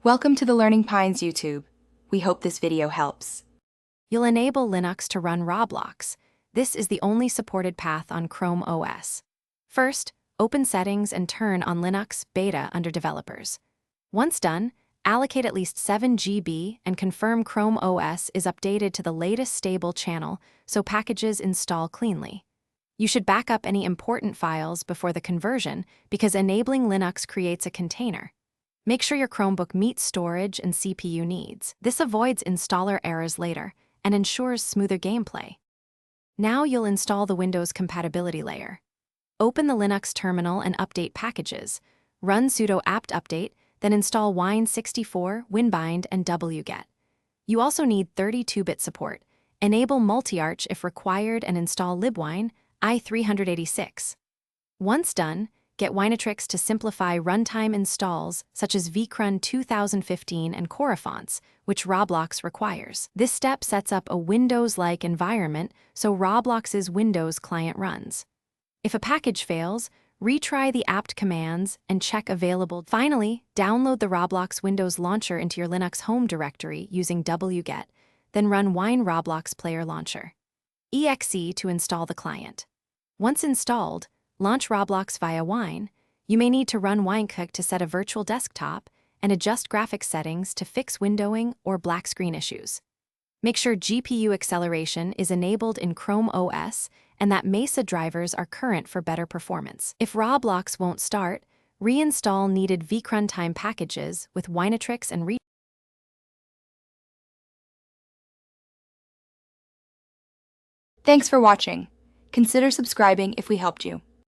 Welcome to the Learning Pines YouTube. We hope this video helps. You'll enable Linux to run Roblox. This is the only supported path on Chrome OS. First, open Settings and turn on Linux Beta under Developers. Once done, allocate at least 7 GB and confirm Chrome OS is updated to the latest stable channel so packages install cleanly. You should back up any important files before the conversion because enabling Linux creates a container. Make sure your Chromebook meets storage and CPU needs. This avoids installer errors later and ensures smoother gameplay. Now you'll install the Windows compatibility layer. Open the Linux terminal and update packages. Run sudo apt update, then install wine64, winbind, and wget. You also need 32-bit support. Enable multi-arch if required and install libwine i386. Once done, get Winatrix to simplify runtime installs such as vcrun 2015 and Corafonts, which Roblox requires. This step sets up a Windows-like environment so Roblox's Windows client runs. If a package fails, retry the apt commands and check available. Finally, download the Roblox Windows launcher into your Linux home directory using wget, then run wine Roblox Player Launcher. exe to install the client. Once installed, launch Roblox via Wine. You may need to run WineCook to set a virtual desktop and adjust graphics settings to fix windowing or black screen issues. Make sure GPU acceleration is enabled in Chrome OS and that Mesa drivers are current for better performance. If Roblox won't start, reinstall needed vcruntime packages with Winatrix and Thanks for watching. Consider subscribing if we helped you.